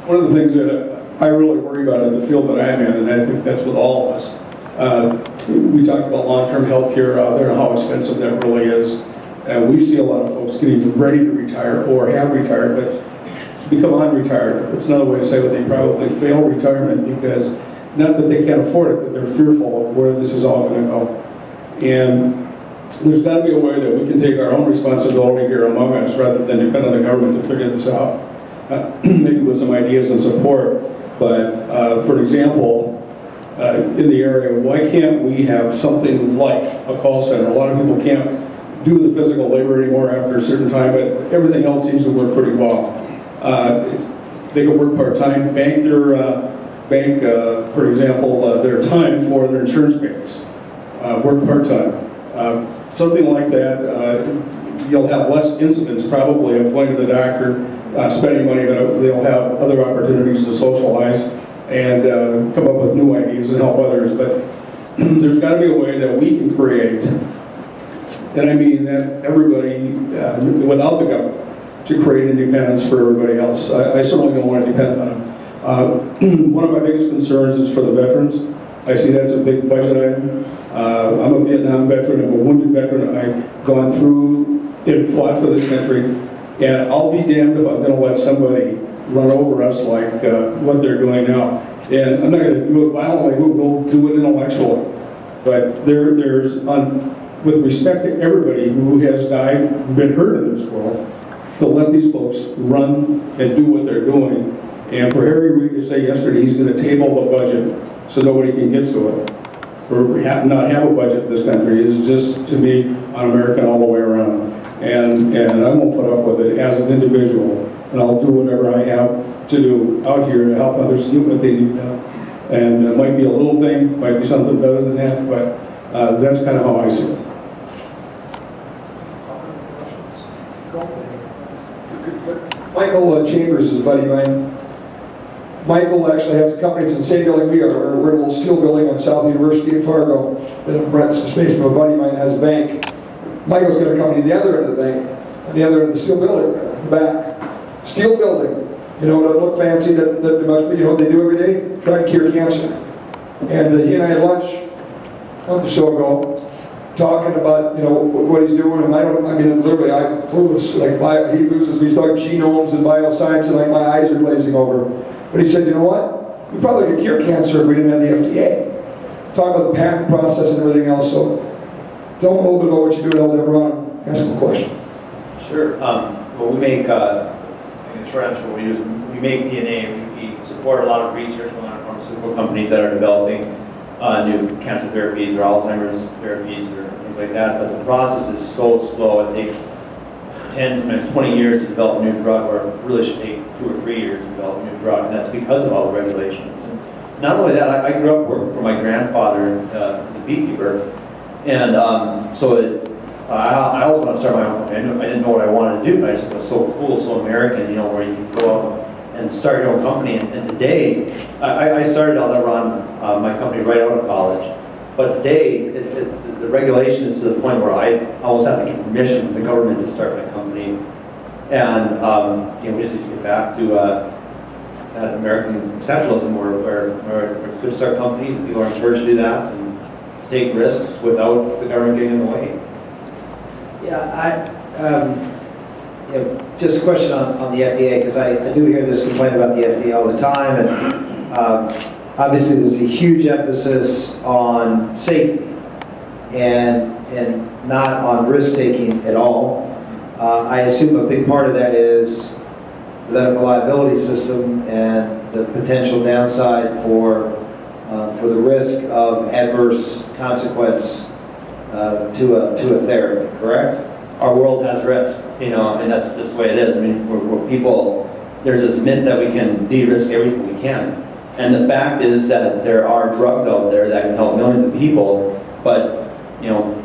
One of the things that I really worry about in the field that I'm in, and I think that's with all of us, we talked about long-term health care out there and how expensive that really is. We see a lot of folks getting ready to retire or have retired, but become unretired. It's another way to say that they probably fail retirement because, not that they can't afford it, but they're fearful of where this is all going to go. And there's got to be a way that we can take our own responsibility here among us rather than depend on the government to figure this out. Maybe with some ideas and support, but for example, in the area, why can't we have something like a call center? A lot of people can't do the physical labor anymore after a certain time, but everything else seems to work pretty well. They can work part-time, for example, their time for their insurance payments, work part-time. Something like that, you'll have less incidents probably of going to the doctor, spending money, but they'll have other opportunities to socialize and come up with new ideas and help others. But there's got to be a way that we can create, and I mean that everybody, without the government, to create independence for everybody else. I certainly don't want to depend on them. One of my biggest concerns is for the veterans. I see that's a big budget item. I'm a Vietnam veteran, I'm a wounded veteran. I've gone through and fought for this country, and I'll be damned if I'm going to let somebody run over us like what they're doing now. And I'm not going to do it violently, we'll do it intellectually. But with respect to everybody who has died, been hurt in this world, to let these folks run and do what they're doing. And for Harry Reid to say yesterday he's going to table the budget so nobody can get to it, or not have a budget in this country, is just, to me, un-American all the way around. And I won't put up with it as an individual, and I'll do whatever I have to do out here to help others do what they need done. And it might be a little thing, might be something better than that, but that's kind of how I see it. Michael Chambers is a buddy of mine. Michael actually has a company that's in the same building we are. We're in a little steel building on South University in Fargo. Then rent some space from a buddy of mine that has a bank. Michael's got a company at the other end of the bank, on the other end of the steel building, in the back. Steel building. You know, doesn't look fancy, that must be, you know what they do every day? Try and cure cancer. And he and I had lunch a month or so ago, talking about, you know, what he's doing, and literally, I'm clueless. Like, he loses me, he's talking genomes and bioscience, and like my eyes are glazing over. But he said, you know what? We probably could cure cancer if we didn't have the FDA. Talk about the patent process and everything else. So, tell them a little bit about what you do at LW. Ask him a question. Sure. Well, we make, in short answer, what we do is we make DNA. We support a lot of research going on in pharmaceutical companies that are developing new cancer therapies or Alzheimer's therapies or things like that. But the process is so slow. It takes 10, sometimes 20 years to develop a new drug, or it really should take 2 or 3 years to develop a new drug, and that's because of all the regulations. And not only that, I grew up working for my grandfather as a beekeeper, and I also want to start my own company. I didn't know what I wanted to do, but I just thought it was so cool, so American, you know, where you can go out and start your own company. And today, I started out there on my company right out of college, but today, the regulation is to the point where I almost have to get permission from the government to start my company. And you know, we just need to get back to that American exceptionalism where it's good to start companies and people are encouraged to do that and to take risks without the government getting in the way. Yeah, just a question on the FDA, because I do hear this complaint about the FDA all the time, and obviously there's a huge emphasis on safety and not on risk-taking at all. I assume a big part of that is the medical liability system and the potential downside for the risk of adverse consequence to a therapy, correct? Our world has risk, you know, and that's just the way it is. I mean, we're people, there's this myth that we can de-risk everything we can. And the fact is that there are drugs out there that can help millions of people, but, you know,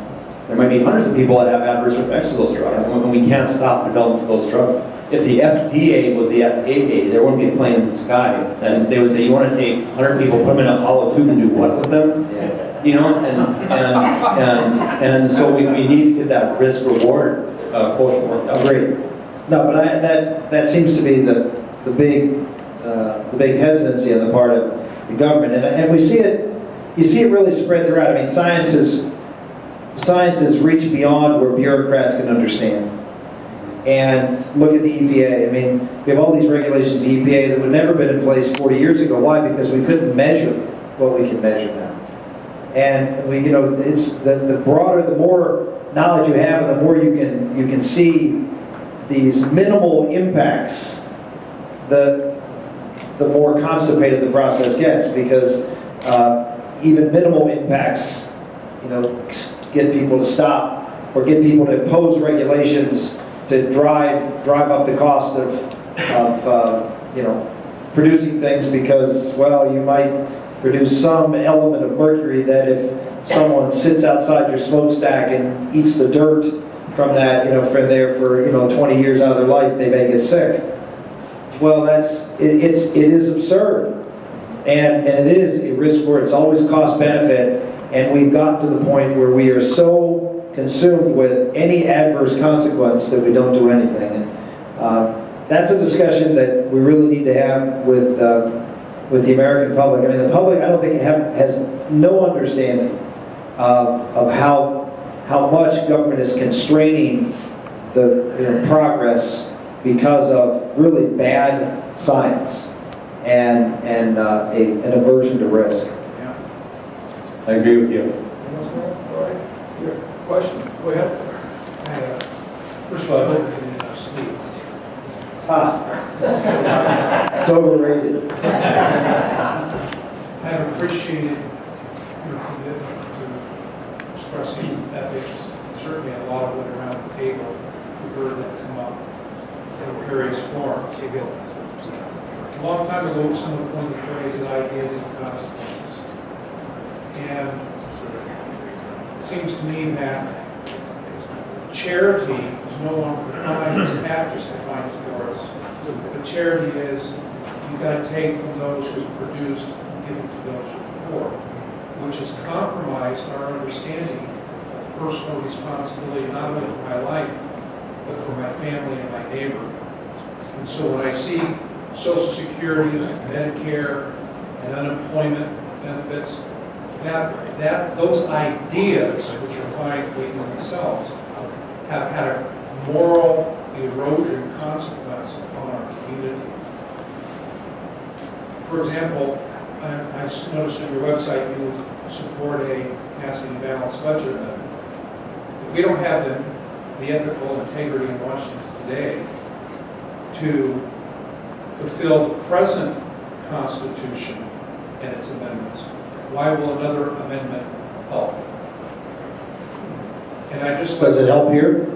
there might be hundreds of people that have adverse effects of those drugs, and we can't stop the development of those drugs. If the FDA was the FAA, there wouldn't be a plane in the sky. And they would say, you want to take 100 people, put them in a hollow tube and do what with them? Yeah. You know, and so we need to get that risk-reward quotient worked out. Great. No, but that seems to be the big the big hesitancy on the part of the government, and we see it. You see it really spread throughout. I mean, science has reached beyond where bureaucrats can understand. And look at the EPA. I mean, we have all these regulations, the EPA, that would never have been in place 40 years ago. Why? Because we couldn't measure what we can measure now. And we, you know, it's the broader, the more knowledge you have, and the more you can see these minimal impacts, the more constipated the process gets, because even minimal impacts, you know, get people to stop or get people to impose regulations to drive up the cost of you know, producing things, because, well, you might produce some element of mercury that if someone sits outside your smokestack and eats the dirt from that, you know, from there for, you know, 20 years out of their life, they may get sick. Well, it is absurd. And it is a risk where it's always cost benefit, and we've got to the point where we are so consumed with any adverse consequence that we don't do anything. And that's a discussion that we really need to have with the American public. I mean, the public, I don't think has no understanding of how much government is constraining the, you know, progress because of really bad science and an aversion to risk. I agree with you. Question? Go ahead. First of all, I hope you didn't enough sleep. It's overrated. I have appreciated your commitment to expressing ethics. Certainly a lot of it around the table. We've heard that come up in various forms. A long time ago, someone coined the phrase that ideas have consequences. And it seems to me that charity is no longer defined as Pat just defined it for us. But charity is, you've got to take from those who produce and give it to those who are poor, which has compromised our understanding of personal responsibility, not only for my life, but for my family and my neighbor. And so when I see Social Security, Medicare, and unemployment benefits, those ideas, which are fine within themselves, have had a moral erosion consequence upon our community. For example, I noticed on your website you support a passing and balanced budget amendment. If we don't have the ethical integrity in Washington today to fulfill the present Constitution and its amendments, why will another amendment help? And I just... Does it help here?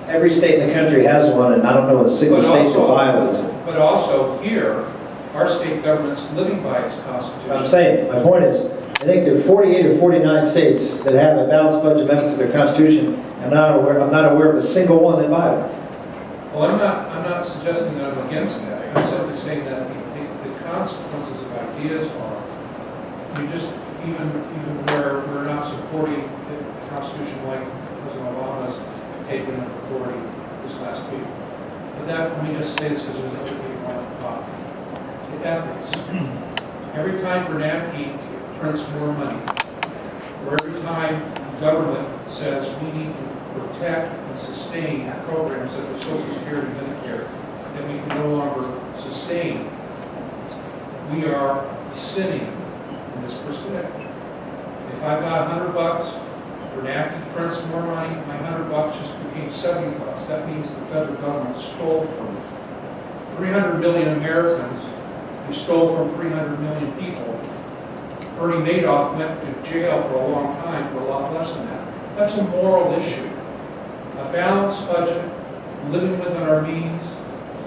Every state in the country has one, and I don't know a single state that violates it. But also here, our state government's living by its Constitution. I'm saying, my point is, I think there are 48 or 49 states that have a balanced budget amendment to their Constitution. I'm not aware of a single one that violates it. Well, I'm not suggesting that I'm against that. I'm simply saying that the consequences of ideas are, you just, even where we're not supporting the Constitution like President Obama's taken authority this last week. But that, let me just say this because there's other people on the top. The ethics. Every time Bernanke prints more money, or every time government says we need to protect and sustain programs such as Social Security and Medicare that we can no longer sustain, we are sinning in this perspective. If I've got $100, Bernanke prints more money, my $100 just became $70. That means the federal government stole from me. 300 million Americans who stole from 300 million people. Bernie Madoff went to jail for a long time for a lot less than that. That's a moral issue. A balanced budget, living within our means,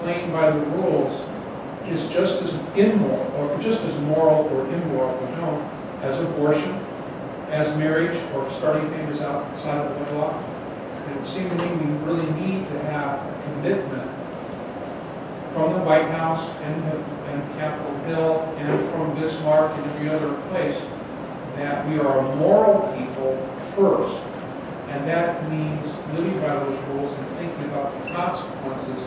playing by the rules, is just as immoral, or just as moral or immoral, if we don't, as abortion, as marriage, or starting families outside of wedlock. And it would seem to me we really need to have a commitment from the White House and Capitol Hill and from Bismarck and every other place that we are a moral people first. And that means living by those rules and thinking about the consequences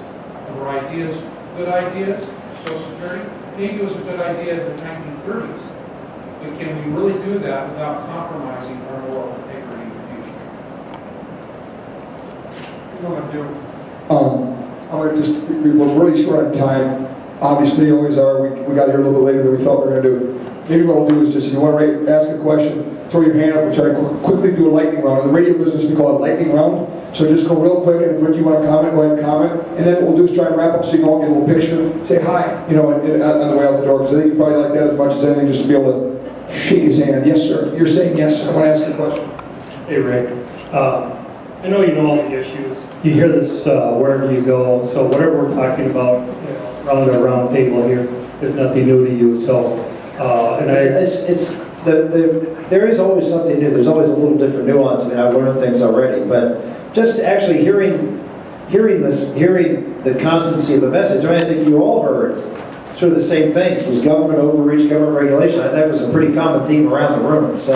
of our ideas, good ideas, Social Security. Maybe it was a good idea in the 1930s. But can we really do that without compromising our moral integrity in the future? What do you want to do? I'm going to just, we're really short on time. Obviously, you always are. We got here a little bit later than we thought we were going to do. Maybe what we'll do is just, if you want to ask a question, throw your hand up. We'll try to quickly do a lightning round. In the radio business, we call it lightning round. So just go real quick, and if Rick, you want to comment, go ahead and comment. And then what we'll do is try and wrap up so you can all get a little picture, say hi, you know, on the way out the door. Because I think you probably like that as much as anything, just to be able to shake his hand. Yes, sir. You're saying yes. I want to ask you a question. Hey, Rick. I know you know all the issues. You hear this wherever you go. So whatever we're talking about, you know, around our round table here is nothing new to you. So, There is always something new. There's always a little different nuance. I mean, I've learned things already, but just actually hearing the constancy of the message, I think you all heard sort of the same things. Was government overreach, government regulation? That was a pretty common theme around the room. So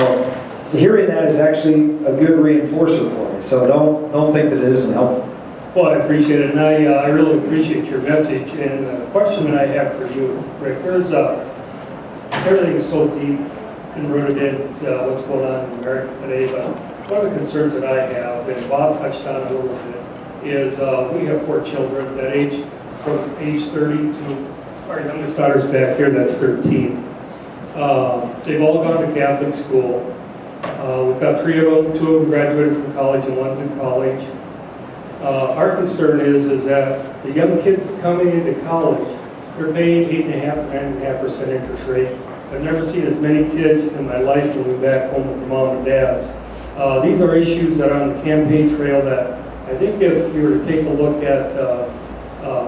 hearing that is actually a good reinforcer for me. So don't think that it isn't helpful. well, I appreciate it, and I really appreciate your message. And the question that I have for you, Rick, everything is so deep and rooted in what's going on in America today, but one of the concerns that I have, and Bob touched on it a little bit, is we have poor children that age from age 30 to our youngest daughter's back here, that's 13. They've all gone to Catholic school. We've got 3 of them, 2 of them graduated from college and one's in college. Our concern is that the young kids coming into college, they're paying 8.5% to 9.5% interest rates. I've never seen as many kids in my life moving back home with their mom and dads. These are issues that are on the campaign trail that I think if you were to take a look at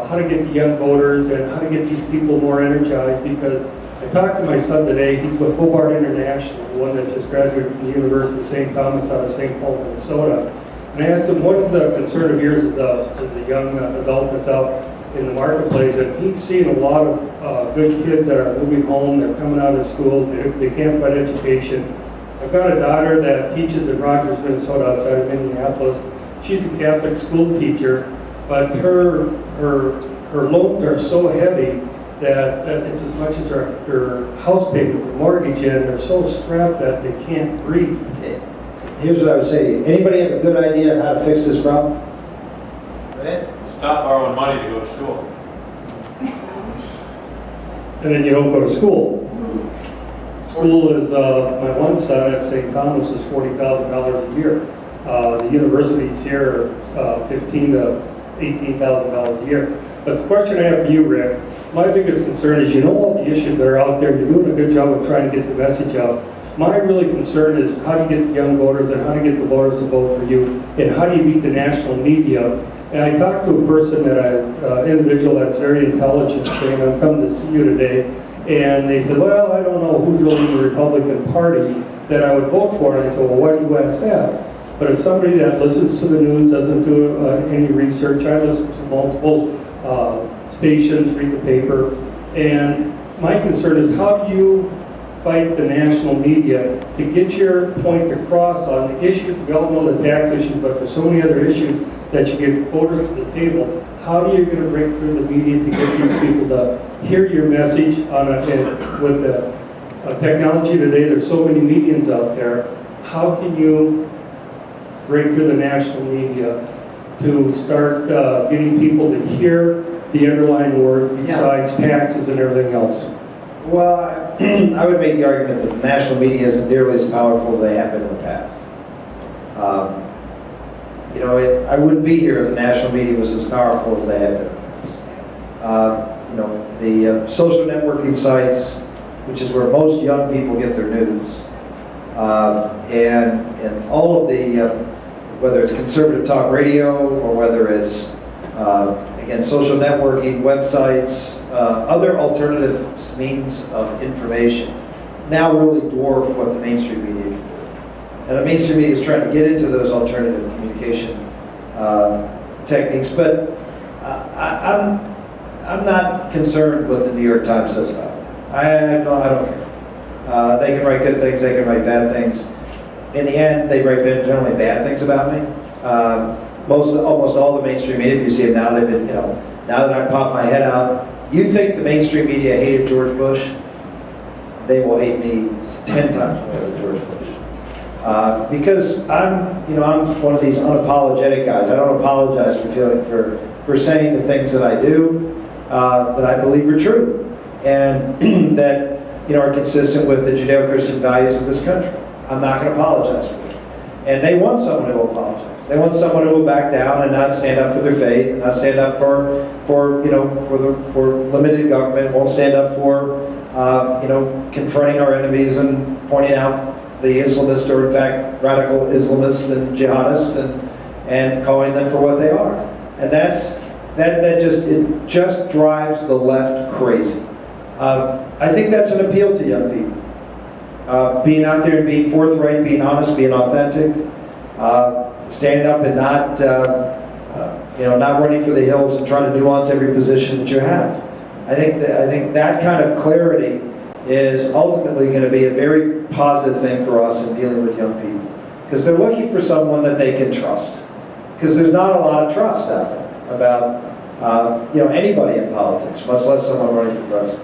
how to get the young voters and how to get these people more energized, because I talked to my son today, he's with Hobart International, the one that just graduated from the University of St. Thomas out of St. Paul, Minnesota. And I asked him, what is the concern of yours as a young adult that's out in the marketplace? And he's seen a lot of good kids that are moving home, they're coming out of school, they can't find education. I've got a daughter that teaches in Rogers, Minnesota, outside of Minneapolis. She's a Catholic school teacher, but her loans are so heavy that it's as much as her house payment, her mortgage, and they're so strapped that they can't breathe. Here's what I would say to you. Anybody have a good idea of how to fix this problem? Right? Stop borrowing money to go to school. And then you don't go to school. School is, my one son at St. Thomas is $40,000 a year. The universities here are $15,000 to $18,000 a year. But the question I have for you, Rick, my biggest concern is you know all the issues that are out there. You're doing a good job of trying to get the message out. My really concern is how do you get the young voters and how do you get the voters to vote for you, and how do you beat the national media? And I talked to a person individual that's very intelligent saying, I'm coming to see you today. And they said, well, I don't know who's really in the Republican Party that I would vote for. And I said, well, why do you ask that? But as somebody that listens to the news, doesn't do any research, I listen to multiple stations, read the paper. And my concern is how do you fight the national media to get your point across on the issues? We all know the tax issues, but there's so many other issues that you get voters to the table. How are you going to break through the media to get these people to hear your message with the technology today? There's so many mediums out there. How can you break through the national media to start getting people to hear the underlying word besides taxes and everything else? Well, I would make the argument that the national media isn't nearly as powerful as they have been in the past. I wouldn't be here if the national media was as powerful as they have been. The social networking sites, which is where most young people get their news, and all of the, whether it's conservative talk radio or whether it's, again, social networking, websites, other alternative means of information now really dwarf what the mainstream media can do. And the mainstream media is trying to get into those alternative communication techniques, but I'm not concerned what the New York Times says about me. I don't care. They can write good things, they can write bad things. In the end, they write generally bad things about me. Almost all the mainstream media, if you see them now, they've been, now that I pop my head out, you think the mainstream media hated George Bush? They will hate me 10 times more than George Bush. Because I'm one of these unapologetic guys. I don't apologize for saying the things that I do, that I believe are true, and that are consistent with the Judeo-Christian values of this country. I'm not going to apologize for it. And they want someone who will apologize. They want someone who will back down and not stand up for their faith, and not stand up for limited government, won't stand up for confronting our enemies and pointing out the Islamist, or in fact radical Islamist and jihadist, and calling them for what they are. And that just drives the left crazy. I think that's an appeal to young people. Being out there and being forthright, being honest, being authentic, standing up and not running for the hills and trying to nuance every position that you have. I think that kind of clarity is ultimately going to be a very positive thing for us in dealing with young people, because they're looking for someone that they can trust. Because there's not a lot of trust out there about anybody in politics, much less someone running for president.